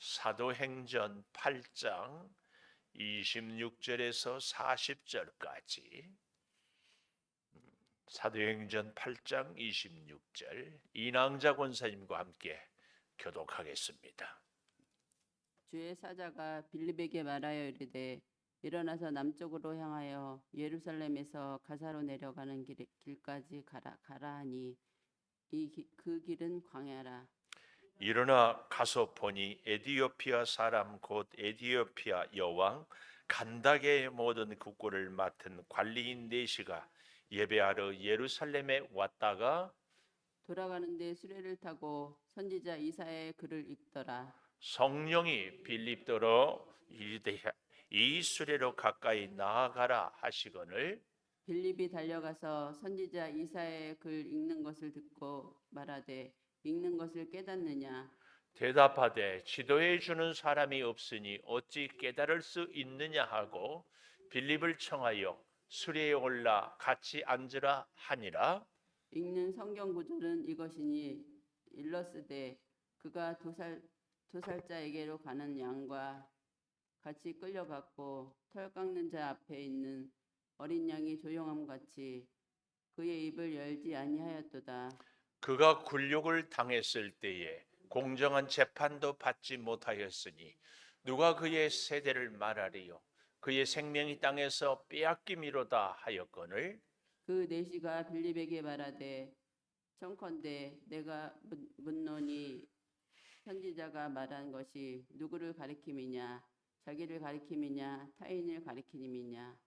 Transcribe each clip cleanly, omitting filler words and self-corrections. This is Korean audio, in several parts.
사도행전 8장 26절에서 40절까지 사도행전 8장 26절 이낭자 권사님과 함께 교독하겠습니다. 주의 사자가 빌립에게 말하여 이르되 일어나서 남쪽으로 향하여 예루살렘에서 가사로 내려가는 길까지 가라 하니 그 길은 광야라. 일어나 가서 보니 에디오피아 사람 곧 에디오피아 여왕 간다게의 모든 국고를 맡은 관리인 네시가 예배하러 예루살렘에 왔다가 돌아가는데 수레를 타고 선지자 이사야의 글을 읽더라. 성령이 빌립더러 이르되 이 수레로 가까이 나아가라 하시거늘 빌립이 달려가서 선지자 이사야의 글 읽는 것을 듣고 말하되 읽는 것을 깨닫느냐. 대답하되 지도해 주는 사람이 없으니 어찌 깨달을 수 있느냐 하고 빌립을 청하여 수레에 올라 같이 앉으라 하니라. 읽는 성경 구절은 이것이니 일러스되 그가 도살자에게로 가는 양과 같이 끌려갔고 털 깎는 자 앞에 있는 어린 양이 조용함 같이 그의 입을 열지 아니하였도다. 그가 굴욕을 당했을 때에 공정한 재판도 받지 못하였으니 누가 그의 세대를 말하리요. 그의 생명이 땅에서 빼앗김이로다 하였거늘 그 내시가 빌립에게 말하되 청컨대 내가 묻노니 선지자가 말한 것이 누구를 가리킴이냐, 자기를 가리킴이냐, 타인을 가리킴이냐.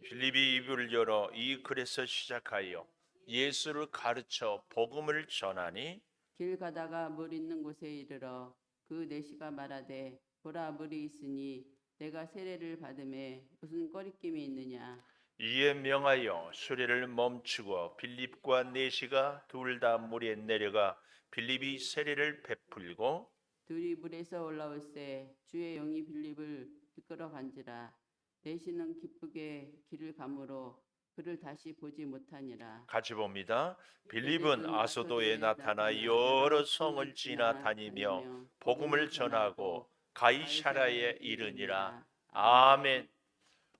빌립이 입을 열어 이 글에서 시작하여 예수를 가르쳐 복음을 전하니 길 가다가 물 있는 곳에 이르러 그 내시가 말하되 보라 물이 있으니 내가 세례를 받음에 무슨 꺼리낌이 있느냐. 이에 명하여 수레를 멈추고 빌립과 네시가 둘 다 물에 내려가 빌립이 세례를 베풀고 둘이 물에서 올라올새 주의 영이 빌립을 이끌어 간지라. 내시는 기쁘게 길을 가므로 그를 다시 보지 못하니라. 같이 봅니다. 빌립은 아소도에 나타나 여러 성을 지나다니며 복음을 전하고 가이사라에 이르니라. 아멘.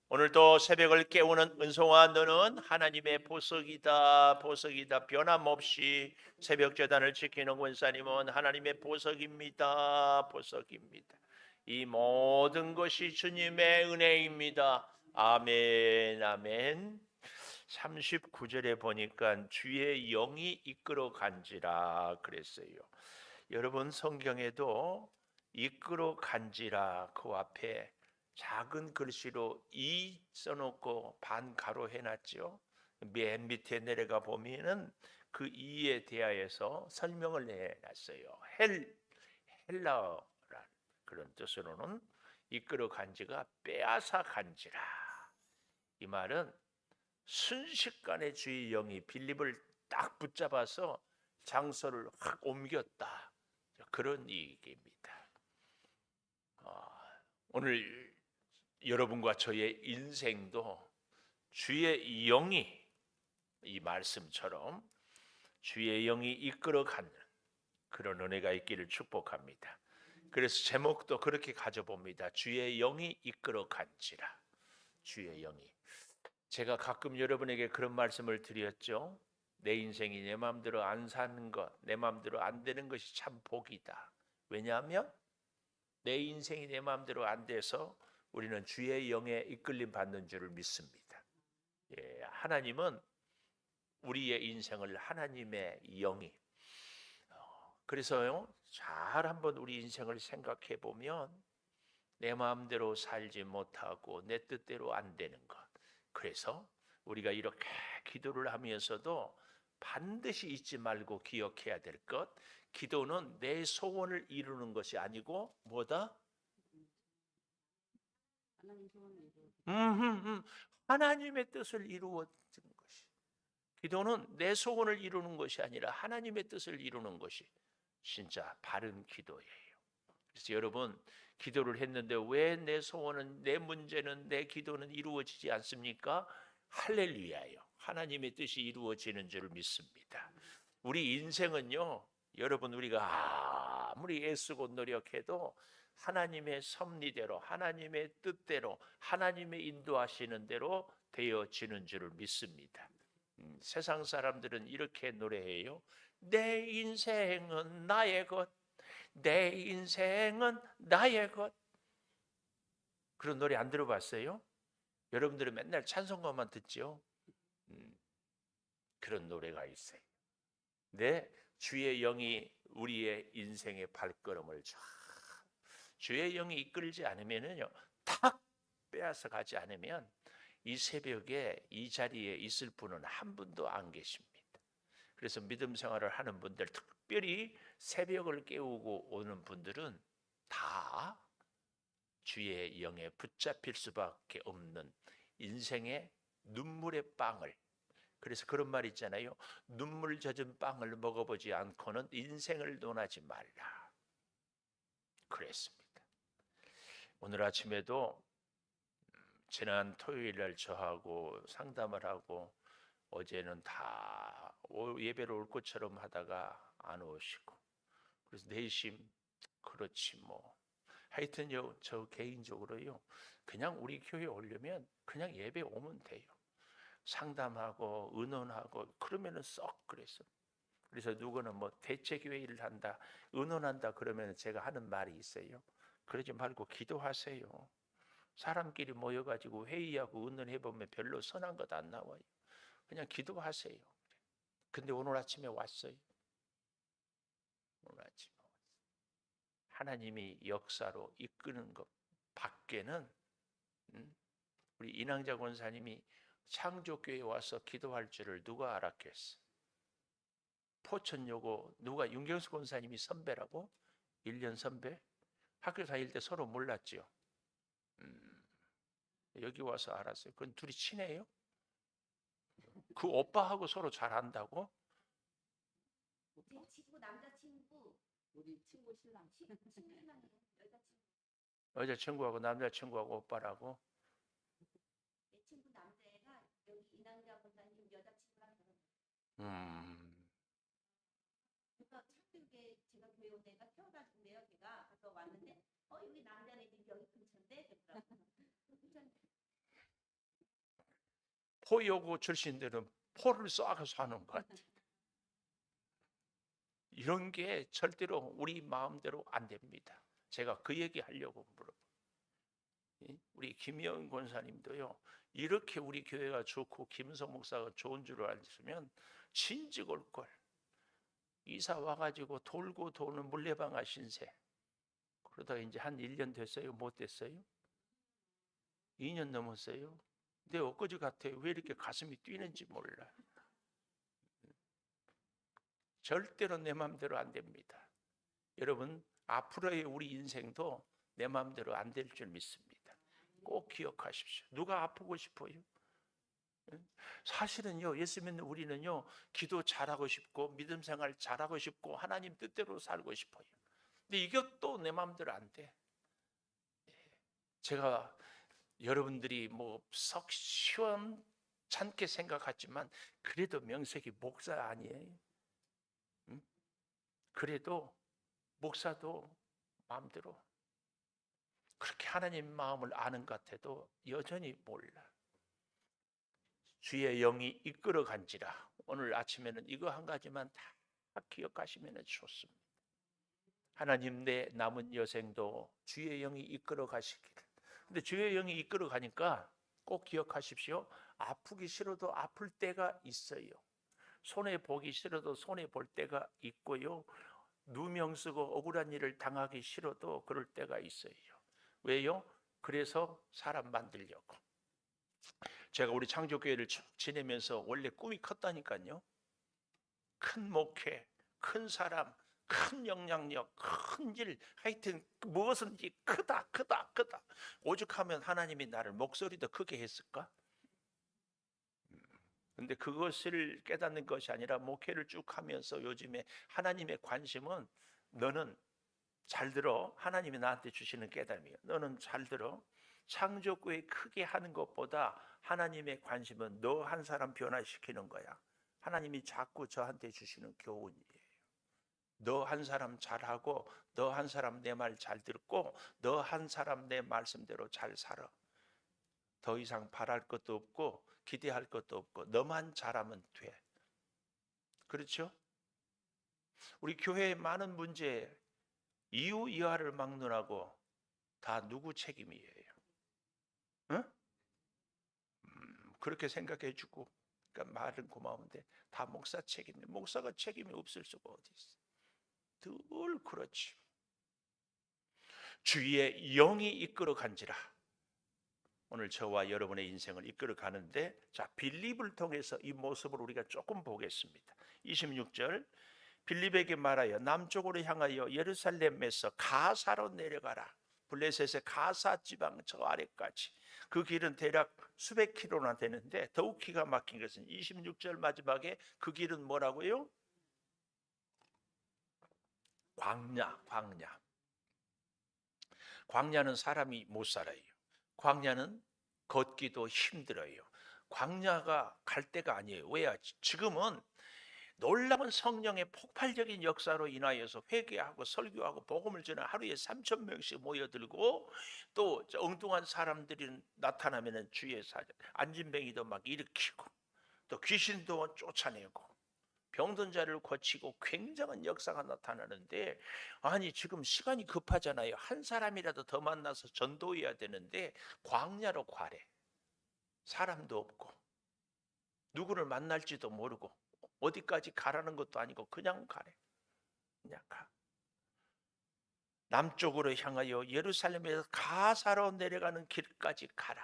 오늘도 새벽을 깨우는 은송아 너는 하나님의 보석이다. 보석이다. 변함없이 새벽 제단을 지키는 권사님은 하나님의 보석입니다. 보석입니다. 이 모든 것이 주님의 은혜입니다. 아멘. 아멘. 39절에 보니까 주의 영이 이끌어 간지라 그랬어요. 여러분 성경에도 이끌어 간지라 그 앞에 작은 글씨로 이 써놓고 반가로 해놨죠. 맨 밑에 내려가 보면은 그 이에 대하여서 설명을 해놨어요. 헬라어란 그런 뜻으로는 이끌어 간지가 빼앗아 간지라. 이 말은 순식간에 주의 영이 빌립을 딱 붙잡아서 장소를 확 옮겼다. 그런 얘기입니다. 오늘 여러분과 저의 인생도 주의 영이 이 말씀처럼 주의 영이 이끌어가는 그런 은혜가 있기를 축복합니다. 그래서 제목도 그렇게 가져봅니다. 주의 영이 이끌어간지라. 주의 영이. 제가 가끔 여러분에게 그런 말씀을 드렸죠. 내 인생이 내 마음대로 안 사는 것, 내 마음대로 안 되는 것이 참 복이다. 왜냐하면 내 인생이 내 마음대로 안 돼서 우리는 주의 영에 이끌림 받는 줄을 믿습니다. 하나님은 우리의 인생을 하나님의 영이 그래서요. 잘 한번 우리 인생을 생각해 보면 내 마음대로 살지 못하고 내 뜻대로 안 되는 것. 그래서 우리가 이렇게 기도를 하면서도 반드시 잊지 말고 기억해야 될 것. 기도는 내 소원을 이루는 것이 아니고 뭐다? 하나님의 뜻을 이루어주는 것이. 기도는 내 소원을 이루는 것이 아니라 하나님의 뜻을 이루는 것이 진짜 바른 기도예요. 그래서 여러분 기도를 했는데 왜 내 소원은 내 문제는 내 기도는 이루어지지 않습니까? 할렐루야요. 하나님의 뜻이 이루어지는 줄 믿습니다. 우리 인생은요 여러분, 우리가 아무리 애쓰고 노력해도 하나님의 섭리대로, 하나님의 뜻대로, 하나님의 인도하시는 대로 되어지는 줄을 믿습니다. 세상 사람들은 이렇게 노래해요. 내 인생은 나의 것, 내 인생은 나의 것. 그런 노래 안 들어봤어요? 여러분들은 맨날 찬송가만 듣죠? 그런 노래가 있어요. 내 주의 영이 우리의 인생의 발걸음을 주의 영이 이끌지 않으면요, 탁 빼앗아 가지 않으면 이 새벽에 이 자리에 있을 분은 한 분도 안 계십니다. 그래서 믿음 생활을 하는 분들, 특별히 새벽을 깨우고 오는 분들은 다 주의 영에 붙잡힐 수밖에 없는 인생의 눈물의 빵을, 그래서 그런 말 있잖아요. 눈물 젖은 빵을 먹어보지 않고는 인생을 논하지 말라. 그랬습니다. 오늘 아침에도 지난 토요일 날 저하고 상담을 하고 어제는 다 예배를 올 것처럼 하다가 안 오시고, 그래서 내심 그렇지 뭐 하여튼요, 저 개인적으로요, 그냥 우리 교회 오려면 그냥 예배 오면 돼요. 상담하고 의논하고 그러면은 썩 그랬어. 그래서 누구는 뭐 대체교회 일을 한다, 의논한다 그러면 제가 하는 말이 있어요. 그러지 말고 기도하세요. 사람끼리 모여가지고 회의하고 의논해보면 별로 선한 것 안 나와요. 그냥 기도하세요. 근데 오늘 아침에 왔어요. 오늘 아침에 왔어요. 하나님이 역사로 이끄는 것 밖에는 우리 이낭자 권사님이 창조교회에 와서 기도할 줄을 누가 알았겠어? 포천여고 누가 윤경수 권사님이 선배라고? 1년 선배? 학교 다닐 때 서로 몰랐지요. 여기 와서 알았어요. 그건 둘이 친해요? 그 오빠하고 서로 잘 안다고? 제 친구 남자친구 우리 친구 신랑. 신랑이에요. 여자친구 여자친구하고 남자친구하고 오빠라고? 내 친구 남자애가 여기 이남자 권사님 여자친구랑 결혼했어요. 그래서 창규에 제가 교회 온 애가 태어났는데요. 제가 그래서 왔는데 여기 남자네 집 여기 근처인데 그러더라고요. 포여고 출신들은 포를 쏴서 하는 것 같아. 이런 게 절대로 우리 마음대로 안 됩니다. 제가 그 얘기 하려고 물어봐요. 우리 김영 권사님도요, 이렇게 우리 교회가 좋고 김성 목사가 좋은 줄 알았으면 진즉 올걸. 이사 와가지고 돌고 도는 물레방아 신세. 그러다가 이제 한 1년 됐어요? 못 됐어요? 2년 넘었어요? 내 엊그제 같아요. 왜 이렇게 가슴이 뛰는지 몰라. 절대로 내 마음대로 안 됩니다. 여러분, 앞으로의 우리 인생도 내 마음대로 안 될 줄 믿습니다. 꼭 기억하십시오. 누가 아프고 싶어요? 사실은요, 예수 믿는 우리는요, 기도 잘하고 싶고 믿음 생활 잘하고 싶고 하나님 뜻대로 살고 싶어요. 근데 이것도 내 마음대로 안 돼. 제가 여러분들이 뭐 썩 시원찮게 생각하지만 그래도 명색이 목사 아니에요. 그래도 목사도 마음대로 그렇게 하나님 마음을 아는 것 같아도 여전히 몰라. 주의 영이 이끌어 간지라. 오늘 아침에는 이거 한 가지만 다 기억하시면 좋습니다. 하나님, 내 남은 여생도 주의 영이 이끌어 가시기를. 근데 주의 영이 이끌어 가니까 꼭 기억하십시오. 아프기 싫어도 아플 때가 있어요. 손해 보기 싫어도 손해 볼 때가 있고요. 누명 쓰고 억울한 일을 당하기 싫어도 그럴 때가 있어요. 왜요? 그래서 사람 만들려고. 제가 우리 창조교회를 쭉 지내면서 원래 꿈이 컸다니까요. 큰 목회, 큰 사람, 큰 영향력, 큰 일, 하여튼 무엇인지 크다. 오죽하면 하나님이 나를 목소리도 크게 했을까? 근데 그것을 깨닫는 것이 아니라 목회를 쭉 하면서 요즘에 하나님의 관심은, 너는 잘 들어. 하나님이 나한테 주시는 깨달음이에요. 너는 잘 들어. 창조교회 크게 하는 것보다 하나님의 관심은 너 한 사람 변화시키는 거야. 하나님이 자꾸 저한테 주시는 교훈이에요. 너 한 사람 잘하고, 너 한 사람 내 말 잘 듣고, 너 한 사람 내 말씀대로 잘 살아. 더 이상 바랄 것도 없고 기대할 것도 없고 너만 잘하면 돼. 그렇죠? 우리 교회의 많은 문제, 이유 이하를 막론하고 다 누구 책임이에요? 응? 그렇게 생각해 주고, 그러니까 말은 고마운데 다 목사 책임이에요. 목사가 책임이 없을 수가 어디 있어? 늘 그렇지. 주의 영이 이끌어 간지라. 오늘 저와 여러분의 인생을 이끌어 가는데, 자, 빌립을 통해서 이 모습을 우리가 조금 보겠습니다. 26절, 빌립에게 말하여 남쪽으로 향하여 예루살렘에서 가사로 내려가라. 블레셋의 가사 지방 저 아래까지. 그 길은 대략 수백 킬로나 되는데, 더욱 기가 막힌 것은 26절 마지막에 그 길은 뭐라고요? 광야. 광야는 사람이 못 살아요. 광야는 걷기도 힘들어요. 광야가 갈 데가 아니에요. 왜요? 지금은 놀라운 성령의 폭발적인 역사로 인하여서 회개하고 설교하고 복음을 전해 하루에 3,000명씩 모여들고, 또 엉뚱한 사람들이 나타나면 주의 사자 안진뱅이도 막 일으키고, 또 귀신도 쫓아내고, 병든 자를 고치고 굉장한 역사가 나타나는데, 아니 지금 시간이 급하잖아요. 한 사람이라도 더 만나서 전도해야 되는데 광야로 가래. 사람도 없고 누구를 만날지도 모르고 어디까지 가라는 것도 아니고 그냥 가래. 그냥 가. 남쪽으로 향하여 예루살렘에서 가사로 내려가는 길까지 가라.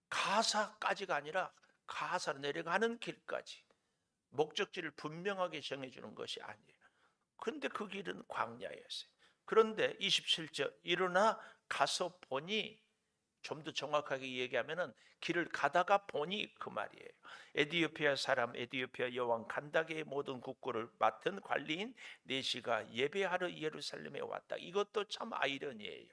가사까지가 아니라 가사로 내려가는 길까지. 목적지를 분명하게 정해주는 것이 아니에요. 그런데 그 길은 광야였어요. 그런데 27절, 일어나 가서 보니, 좀 더 정확하게 얘기하면은 길을 가다가 보니 그 말이에요. 에디오피아 사람, 에디오피아 여왕 간다게의 모든 국고를 맡은 관리인 네시가 예배하러 예루살렘에 왔다. 이것도 참 아이러니예요.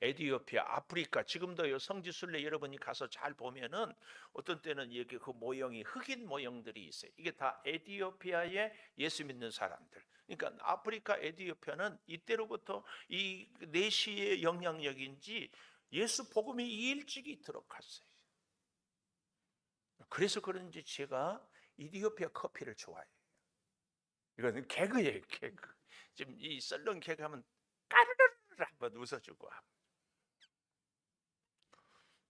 에디오피아, 아프리카, 지금도 성지순례 여러분이 가서 잘 보면은 어떤 때는 여기 그 모형이 흑인 모형들이 있어요. 이게 다 에디오피아의 예수 믿는 사람들. 그러니까 아프리카, 에디오피아는 이때로부터 이 내시의 영향력인지 예수 복음이 일찍이 들어갔어요. 그래서 그런지 제가 이디오피아 커피를 좋아해요. 이거는 개그예요, 개그. 지금 이 썰렁 개그 하면 까르르르 한번 웃어주고.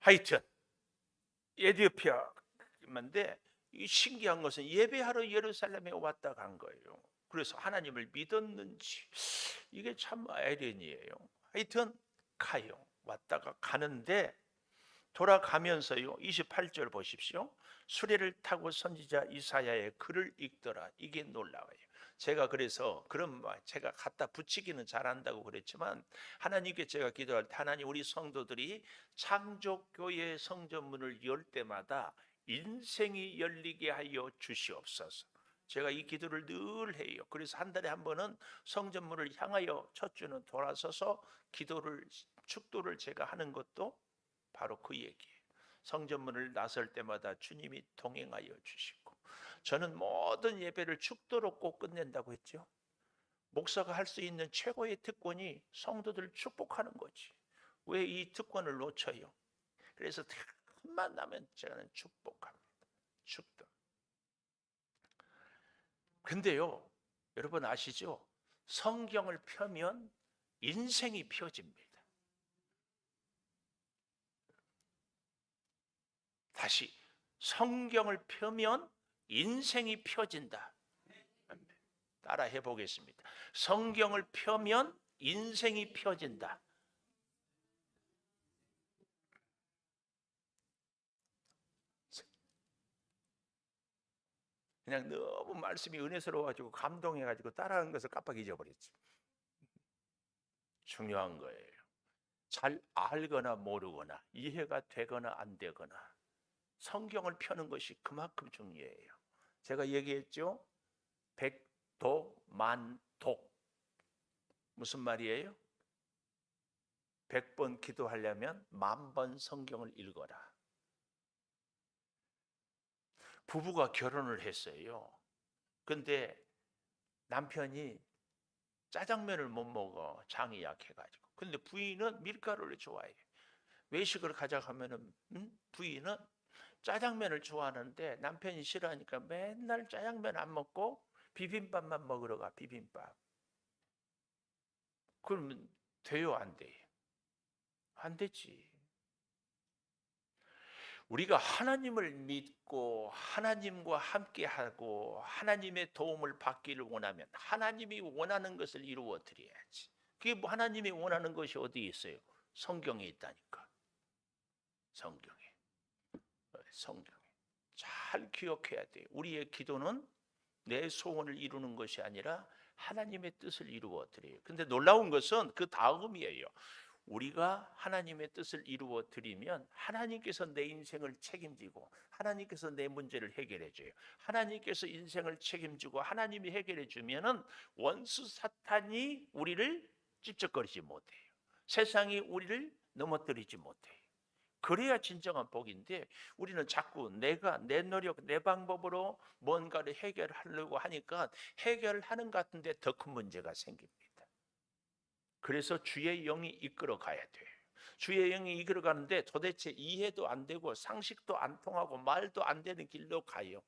하여튼 에디오피아인데, 이 신기한 것은 예배하러 예루살렘에 왔다 간 거예요. 그래서 하나님을 믿었는지, 이게 참 아이러니예요. 하여튼 가요. 왔다가 가는데, 돌아가면서요 28절 보십시오. 수레를 타고 선지자 이사야의 글을 읽더라. 이게 놀라워요. 제가 그래서 그런 말, 제가 갖다 붙이기는 잘한다고 그랬지만, 하나님께 제가 기도할 때, 하나님 우리 성도들이 창조교회 성전문을 열 때마다 인생이 열리게 하여 주시옵소서. 제가 이 기도를 늘 해요. 그래서 한 달에 한 번은 성전문을 향하여 첫 주는 돌아서서 기도를, 축도를 제가 하는 것도 바로 그 얘기예요. 성전문을 나설 때마다 주님이 동행하여 주시고, 저는 모든 예배를 축도로 꼭 끝낸다고 했죠. 목사가 할 수 있는 최고의 특권이 성도들을 축복하는 거지. 왜 이 특권을 놓쳐요? 그래서 틈만 나면 저는 축복합니다. 축도. 근데요, 여러분 아시죠? 성경을 펴면 인생이 펴집니다. 다시, 성경을 펴면 인생이 펴진다. 따라 해보겠습니다. 성경을 펴면 인생이 펴진다. 그냥 너무 말씀이 은혜스러워가지고 감동해가지고 따라한 것을 깜빡 잊어버렸지. 중요한 거예요. 잘 알거나 모르거나 이해가 되거나 안 되거나 성경을 펴는 것이 그만큼 중요해요. 제가 얘기했죠. 백도만독. 무슨 말이에요? 100번 기도하려면 10,000번 성경을 읽어라. 부부가 결혼을 했어요. 근데 남편이 짜장면을 못 먹어. 장이 약해가지고. 근데 부인은 밀가루를 좋아해. 외식을 가자 하면은 부인은 짜장면을 좋아하는데 남편이 싫어하니까 맨날 짜장면 안 먹고 비빔밥만 먹으러 가. 비빔밥. 그러면 돼요, 안 돼? 안 되지. 우리가 하나님을 믿고 하나님과 함께하고 하나님의 도움을 받기를 원하면 하나님이 원하는 것을 이루어 드려야지. 그게 뭐 하나님이 원하는 것이 어디 있어요? 성경에 있다니까. 성경에. 잘 기억해야 돼요. 우리의 기도는 내 소원을 이루는 것이 아니라 하나님의 뜻을 이루어 드려요. 근데 놀라운 것은 그 다음이에요. 우리가 하나님의 뜻을 이루어 드리면 하나님께서 내 인생을 책임지고 하나님께서 내 문제를 해결해 줘요. 하나님께서 인생을 책임지고 하나님이 해결해 주면은 원수 사탄이 우리를 찝쩍거리지 못해요. 세상이 우리를 넘어뜨리지 못해요. 그래야 진정한 복인데 우리는 자꾸 내가 내 노력, 내 방법으로 뭔가를 해결하려고 하니까 해결하는 것 같은데 더 큰 문제가 생깁니다. 그래서 주의 영이 이끌어 가야 돼요. 주의 영이 이끌어 가는데 도대체 이해도 안 되고 상식도 안 통하고 말도 안 되는 길로 가요.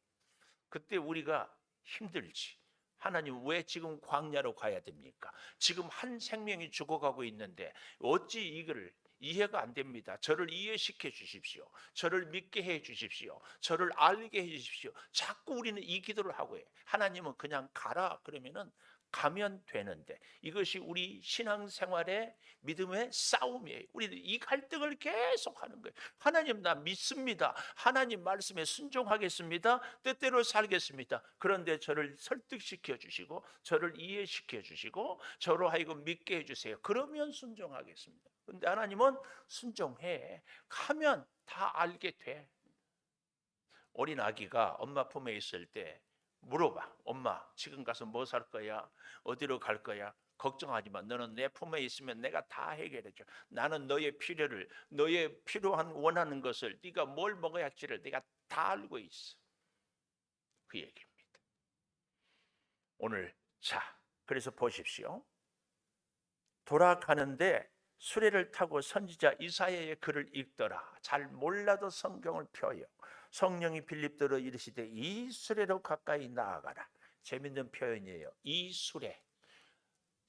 그때 우리가 힘들지. 하나님 왜 지금 광야로 가야 됩니까? 지금 한 생명이 죽어가고 있는데 어찌 이거를 이해가 안 됩니다. 저를 이해시켜 주십시오. 저를 믿게 해 주십시오. 저를 알게 해 주십시오. 자꾸 우리는 이 기도를 하고 해요. 하나님은 그냥 가라 그러면은 가면 되는데 이것이 우리 신앙생활의 믿음의 싸움이에요. 우리는 이 갈등을 계속 하는 거예요. 하나님 나 믿습니다. 하나님 말씀에 순종하겠습니다. 뜻대로 살겠습니다. 그런데 저를 설득시켜 주시고 저를 이해시켜 주시고 저로 하여금 믿게 해주세요. 그러면 순종하겠습니다. 그런데 하나님은 순종해. 하면 다 알게 돼. 어린 아기가 엄마 품에 있을 때 물어봐. 엄마 지금 가서 뭐 살 거야? 어디로 갈 거야? 걱정하지 마. 너는 내 품에 있으면 내가 다 해결해 줘. 나는 너의 필요를, 너의 필요한 원하는 것을, 네가 뭘 먹어야 할지를 내가 다 알고 있어. 그 얘기입니다. 오늘 그래서 보십시오. 돌아가는데 수레를 타고 선지자 이사야의 글을 읽더라. 잘 몰라도 성경을 펴요. 성령이 빌립더러 이르시되 이 수레로 가까이 나아가라. 재밌는 표현이에요. 이 수레.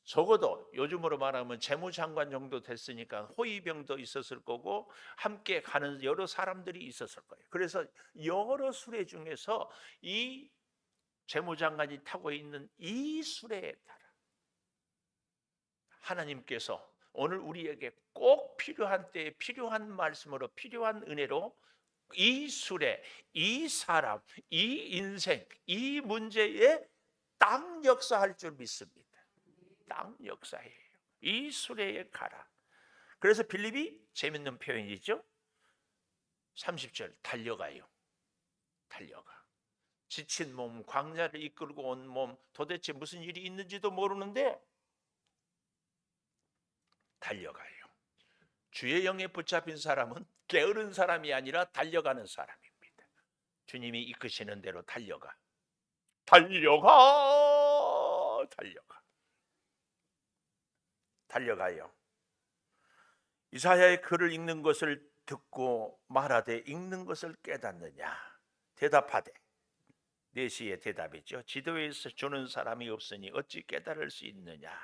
적어도 요즘으로 말하면 재무장관 정도 됐으니까 호위병도 있었을 거고 함께 가는 여러 사람들이 있었을 거예요. 그래서 여러 수레 중에서 이 재무장관이 타고 있는 이 수레에 따라 하나님께서 오늘 우리에게 꼭 필요한 때에 필요한 말씀으로 필요한 은혜로 이 수레, 이 사람, 이 인생, 이 문제에 땅 역사할 줄 믿습니다. 땅 역사예요. 이 수레에 가라. 그래서 빌립이 재밌는 표현이죠. 30절 달려가요. 달려가. 지친 몸, 광야를 이끌고 온 몸, 도대체 무슨 일이 있는지도 모르는데 달려가요. 주의 영에 붙잡힌 사람은 게으른 사람이 아니라 달려가는 사람입니다. 주님이 이끄시는 대로 달려가. 달려가요. 이사야의 글을 읽는 것을 듣고 말하되 읽는 것을 깨닫느냐? 대답하되 4시의 대답이죠. 지도에서 주는 사람이 없으니 어찌 깨달을 수 있느냐?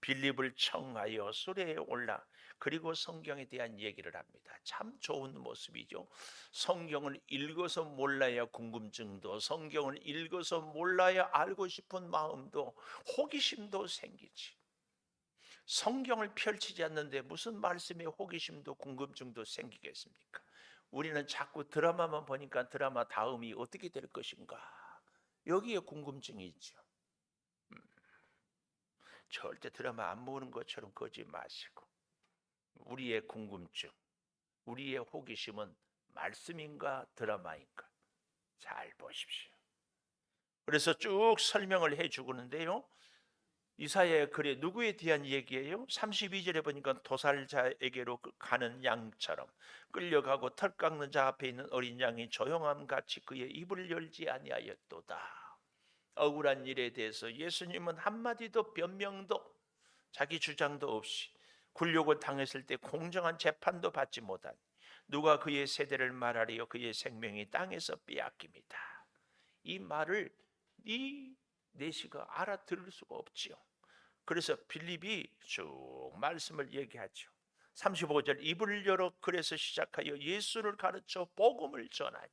빌립을 청하여 수레에 올라 그리고 성경에 대한 얘기를 합니다. 참 좋은 모습이죠. 성경을 읽어서 몰라야 궁금증도, 성경을 읽어서 몰라야 알고 싶은 마음도, 호기심도 생기지. 성경을 펼치지 않는데 무슨 말씀에 호기심도 궁금증도 생기겠습니까? 우리는 자꾸 드라마만 보니까 드라마 다음이 어떻게 될 것인가, 여기에 궁금증이 있죠. 절대 드라마 안 보는 것처럼 그러지 마시고 우리의 궁금증, 우리의 호기심은 말씀인가 드라마인가 잘 보십시오. 그래서 쭉 설명을 해주고는데요. 이사야의 글에 누구에 대한 얘기예요? 32절에 보니까 도살자에게로 가는 양처럼 끌려가고 털 깎는 자 앞에 있는 어린 양이 조용함 같이 그의 입을 열지 아니하였도다. 억울한 일에 대해서 예수님은 한마디도 변명도 자기 주장도 없이 굴욕을 당했을 때 공정한 재판도 받지 못한 누가 그의 세대를 말하리요 그의 생명이 땅에서 빼앗깁니다. 이 말을 이 내시가 알아들을 수가 없지요. 그래서 빌립이 쭉 말씀을 얘기하죠. 35절 입을 열어 그래서 시작하여 예수를 가르쳐 복음을 전하니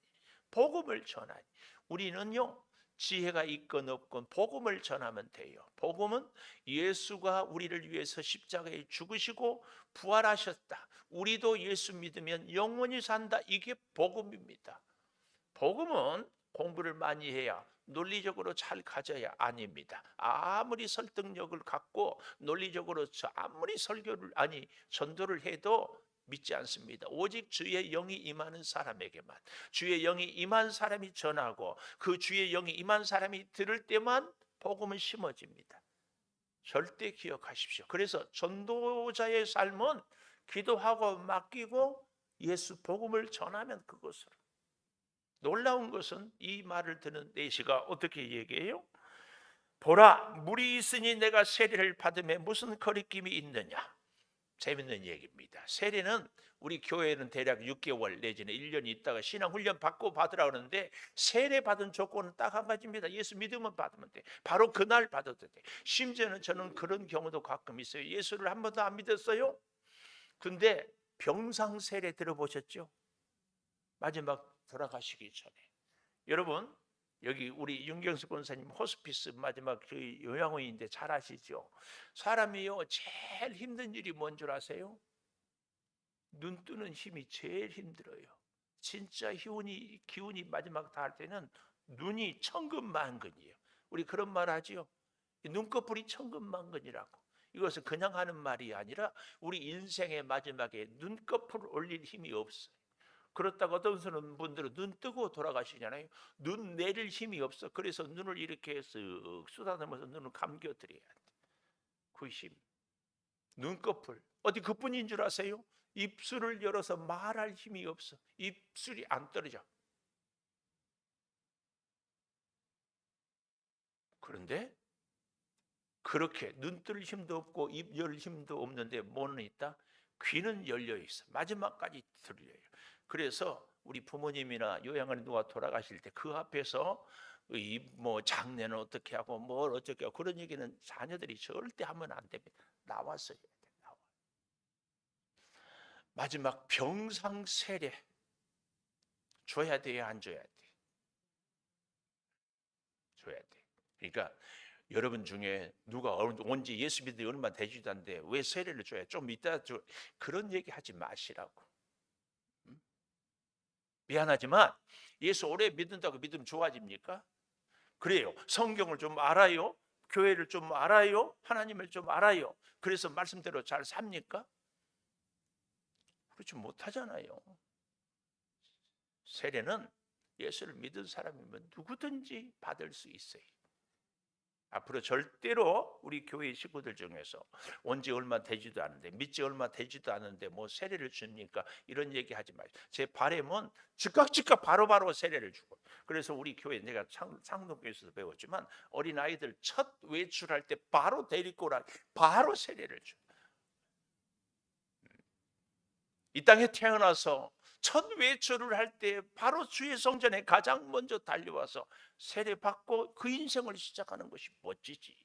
우리는요 지혜가 있건 없건 복음을 전하면 돼요. 복음은 예수가 우리를 위해서 십자가에 죽으시고 부활하셨다. 우리도 예수 믿으면 영원히 산다. 이게 복음입니다. 복음은 공부를 많이 해야 논리적으로 잘 가져야 아닙니다. 아무리 설득력을 갖고 논리적으로 아무리 전도를 해도 믿지 않습니다. 오직 주의 영이 임하는 사람에게만, 주의 영이 임한 사람이 전하고 그 주의 영이 임한 사람이 들을 때만 복음은 심어집니다. 절대 기억하십시오. 그래서 전도자의 삶은 기도하고 맡기고 예수 복음을 전하면 그것으로. 놀라운 것은 이 말을 듣는 내시가 어떻게 얘기해요? 보라, 물이 있으니 내가 세례를 받음에 무슨 거리낌이 있느냐. 재밌는 얘기입니다. 세례는 우리 교회는 대략 6개월 내지는 1년 있다가 신앙훈련 받고 받으라 그러는데 세례 받은 조건은 딱 한 가지입니다. 예수 믿으면 받으면 돼. 바로 그날 받아도 돼. 심지어는 저는 그런 경우도 가끔 있어요. 예수를 한 번도 안 믿었어요. 근데 병상 세례 들어보셨죠? 마지막 돌아가시기 전에. 여러분 여기 우리 윤경수 권사님 호스피스 마지막 그 요양원인데 잘 아시죠? 사람이요 제일 힘든 일이 뭔 줄 아세요? 눈 뜨는 힘이 제일 힘들어요. 진짜 기운이 마지막 다 할 때는 눈이 천근만근이에요. 우리 그런 말 하지요. 눈꺼풀이 천근만근이라고. 이것은 그냥 하는 말이 아니라 우리 인생의 마지막에 눈꺼풀을 올릴 힘이 없어요. 그렇다고 어떤 분들은 눈 뜨고 돌아가시잖아요. 눈 내릴 힘이 없어. 그래서 눈을 이렇게 쓱 쏟아내면서 눈을 감겨드려야 돼. 그 힘. 눈꺼풀. 어디 그뿐인 줄 아세요? 입술을 열어서 말할 힘이 없어. 입술이 안 떨어져. 그런데 그렇게 눈 뜰 힘도 없고 입 열 힘도 없는데 뭐는 있다? 귀는 열려 있어. 마지막까지 들려요. 그래서 우리 부모님이나 요양원에 누가 돌아가실 때 그 앞에서 이 뭐 장례는 어떻게 하고 뭘 어떻게 하고 그런 얘기는 자녀들이 절대 하면 안 됩니다. 나와서 해야 돼. 나와. 마지막 병상 세례 줘야 돼요, 안 줘야 돼? 줘야 돼. 그러니까 여러분 중에 누가 언제 예수 믿는 지 얼마 되지도 않는데 왜 세례를 줘야 좀 이따 줘. 그런 얘기 하지 마시라고. 미안하지만 예수 오래 믿는다고 믿으면 좋아집니까? 그래요. 성경을 좀 알아요? 교회를 좀 알아요? 하나님을 좀 알아요? 그래서 말씀대로 잘 삽니까? 그렇지 못하잖아요. 세례는 예수를 믿은 사람이면 누구든지 받을 수 있어요. 앞으로 절대로 우리 교회 식구들 중에서 온 지 얼마 되지도 않은데 믿지 얼마 되지도 않은데 뭐 세례를 줍니까? 이런 얘기 하지 마세요. 제 바람은 즉각 바로바로 세례를 주고. 그래서 우리 교회 내가 상동교에서도 배웠지만 어린아이들 첫 외출할 때 바로 데리고 오라. 바로 세례를 줘. 이 땅에 태어나서 첫 외출을 할 때 바로 주의 성전에 가장 먼저 달려와서 세례 받고 그 인생을 시작하는 것이 멋지지.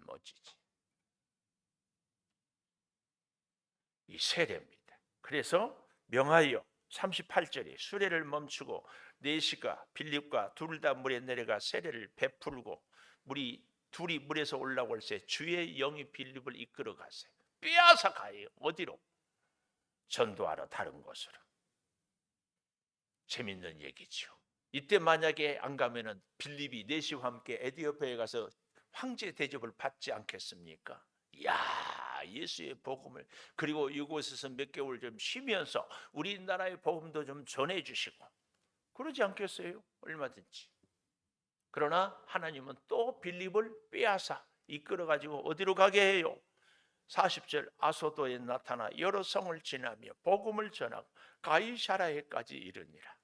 멋지지. 이 세례입니다. 그래서 명하여 38절에 수레를 멈추고 내시가 빌립과 둘 다 물에 내려가 세례를 베풀고 둘이 물에서 올라올 때 주의 영이 빌립을 이끌어 가세요. 빼앗아 가요. 어디로? 전도하러 다른 곳으로. 재밌는 얘기죠. 이때 만약에 안 가면은 빌립이 내시와 함께 에디오피아에 가서 황제 대접을 받지 않겠습니까? 야, 예수의 복음을 그리고 이곳에서 몇 개월 좀 쉬면서 우리나라의 복음도 좀 전해 주시고 그러지 않겠어요? 얼마든지. 그러나 하나님은 또 빌립을 빼앗아 이끌어 가지고 어디로 가게 해요? 40절 아소도에 나타나 여러 성을 지나며 복음을 전하고 가이사라에까지 이르니라.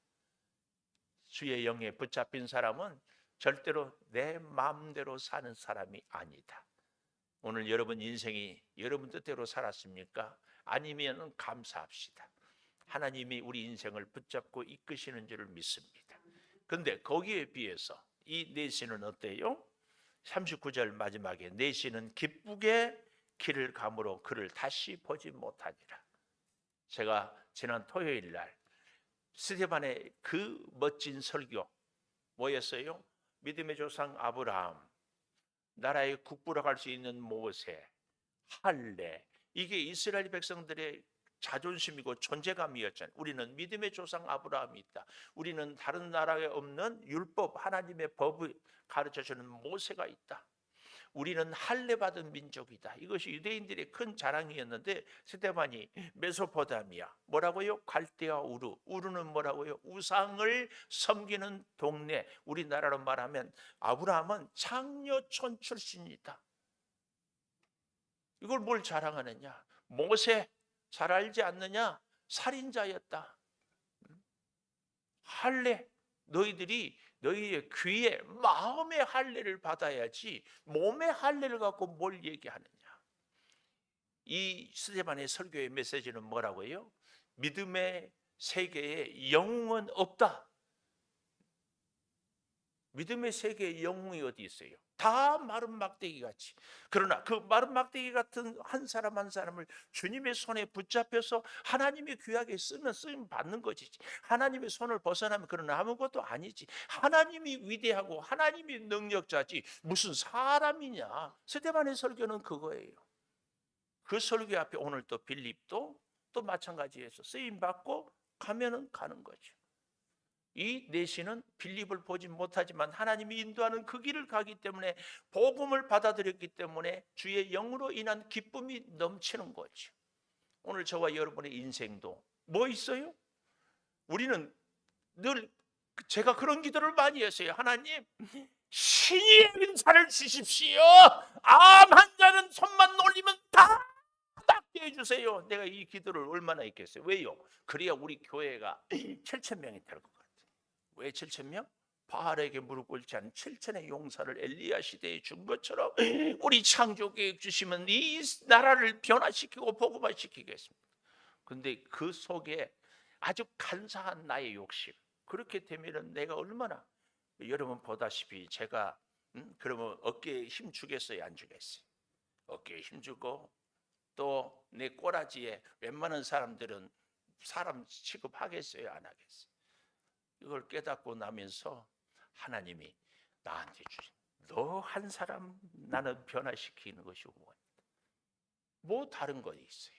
주의 영에 붙잡힌 사람은 절대로 내 마음대로 사는 사람이 아니다. 오늘 여러분 인생이 여러분 뜻대로 살았습니까? 아니면 감사합시다. 하나님이 우리 인생을 붙잡고 이끄시는 줄을 믿습니다. 근데 거기에 비해서 이 내시는 어때요? 39절 마지막에 내시는 기쁘게 길을 감으로 그를 다시 보지 못하니라. 제가 지난 토요일 날 스데반의 그 멋진 설교 뭐였어요? 믿음의 조상 아브라함, 나라의 국부라고 할 수 있는 모세, 할례, 이게 이스라엘 백성들의 자존심이고 존재감이었잖아요. 우리는 믿음의 조상 아브라함이 있다. 우리는 다른 나라에 없는 율법, 하나님의 법을 가르쳐주는 모세가 있다. 우리는 할례 받은 민족이다. 이것이 유대인들의 큰 자랑이었는데 스데반이 메소포타미아 뭐라고요? 갈대아 우르. 우르는 뭐라고요? 우상을 섬기는 동네. 우리나라로 말하면 아브라함은 창녀촌 출신이다. 이걸 뭘 자랑하느냐? 모세 잘 알지 않느냐? 살인자였다. 할례, 너희들이 너희의 귀에 마음의 할례를 받아야지 몸의 할례를 갖고 뭘 얘기하느냐. 이 스데반의 설교의 메시지는 뭐라고요? 믿음의 세계에 영웅은 없다. 믿음의 세계에 영웅이 어디 있어요? 다 마른 막대기 같이. 그러나 그 마른 막대기 같은 한 사람 한 사람을 주님의 손에 붙잡혀서 하나님의 귀하게 쓰면 쓰임 받는 거지. 하나님의 손을 벗어나면 그런 아무것도 아니지. 하나님이 위대하고 하나님이 능력자지 무슨 사람이냐. 스데반의 설교는 그거예요. 그 설교 앞에 오늘 또 빌립도 또 마찬가지에서 쓰임 받고 가면은 가는 거죠. 이 내시는 빌립을 보지 못하지만 하나님이 인도하는 그 길을 가기 때문에 복음을 받아들였기 때문에 주의 영으로 인한 기쁨이 넘치는 거죠. 오늘 저와 여러분의 인생도 뭐 있어요? 우리는 늘 제가 그런 기도를 많이 했어요. 하나님, 신의 은사를 주십시오. 암 환자는 손만 올리면 다 낫게 해주세요. 내가 이 기도를 얼마나 했겠어요? 왜요? 그래야 우리 교회가 7,000명이 될 것 같아요. 왜 7,000명? 바알에게 무릎 꿇지 않은 7,000의 용사를 엘리야 시대에 준 것처럼 우리 창조계획 주시면 이 나라를 변화시키고 복음화시키겠습니다. 근데 그 속에 아주 간사한 나의 욕심, 그렇게 되면 내가 얼마나, 여러분 보다시피 제가 그러면 어깨에 힘 주겠어요, 안 주겠어요? 어깨에 힘 주고 또 내 꼬라지에 웬만한 사람들은 사람 취급하겠어요, 안 하겠어요? 이걸 깨닫고 나면서 하나님이 나한테 주신 너 한 사람 나는 변화시키는 것이 원이다. 뭐 다른 거 있어요?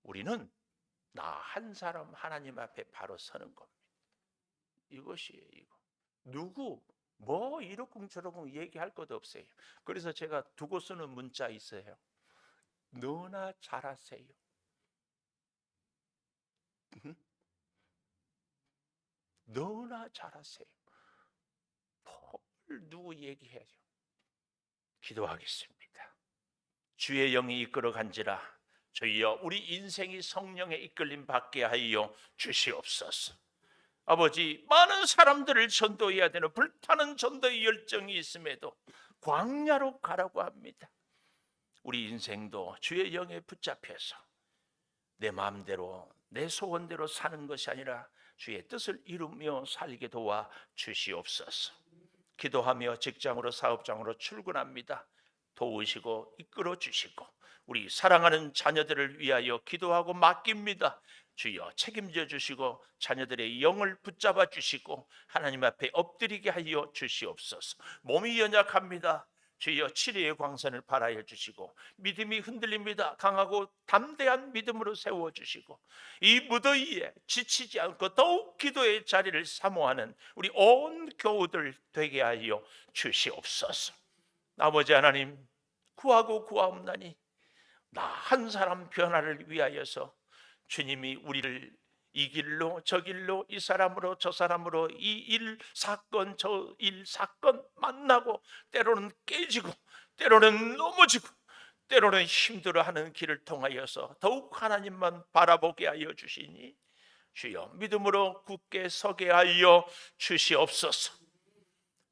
우리는 나 한 사람 하나님 앞에 바로 서는 겁니다. 이것이에요. 이거 누구 뭐 이러쿵 저러쿵 얘기할 것도 없어요. 그래서 제가 두고 쓰는 문자 있어요. 너나 잘하세요. 너나 잘하세요. 뭘 누구 얘기해야죠? 기도하겠습니다. 주의 영이 이끌어 간지라 주여 우리 인생이 성령의 이끌림 받게 하여 주시옵소서. 아버지, 많은 사람들을 전도해야 되는 불타는 전도의 열정이 있음에도 광야로 가라고 합니다. 우리 인생도 주의 영에 붙잡혀서 내 마음대로 내 소원대로 사는 것이 아니라 주의 뜻을 이루며 살게 도와 주시옵소서. 기도하며 직장으로 사업장으로 출근합니다. 도우시고 이끌어 주시고 우리 사랑하는 자녀들을 위하여 기도하고 맡깁니다. 주여 책임져 주시고 자녀들의 영을 붙잡아 주시고 하나님 앞에 엎드리게 하여 주시옵소서. 몸이 연약합니다. 주여 치료의 광선을 발하여 주시고 믿음이 흔들립니다. 강하고 담대한 믿음으로 세워주시고 이 무더위에 지치지 않고 더욱 기도의 자리를 사모하는 우리 온 교우들 되게 하여 주시옵소서. 아버지 하나님, 구하고 구하옵나니 나 한 사람 변화를 위하여서 주님이 우리를 이 길로 저 길로 이 사람으로 저 사람으로 이 일 사건 저 일 사건 만나고 때로는 깨지고 때로는 넘어지고 때로는 힘들어하는 길을 통하여서 더욱 하나님만 바라보게 하여 주시니 주여 믿음으로 굳게 서게 하여 주시옵소서.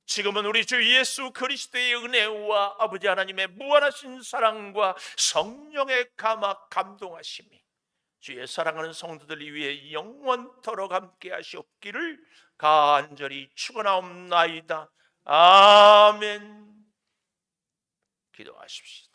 지금은 우리 주 예수 그리스도의 은혜와 아버지 하나님의 무한하신 사랑과 성령의 감동하심이 주의 사랑하는 성도들 위해 영원토록 함께 하시옵기를 간절히 축원하옵나이다. 아멘. 기도하십시다.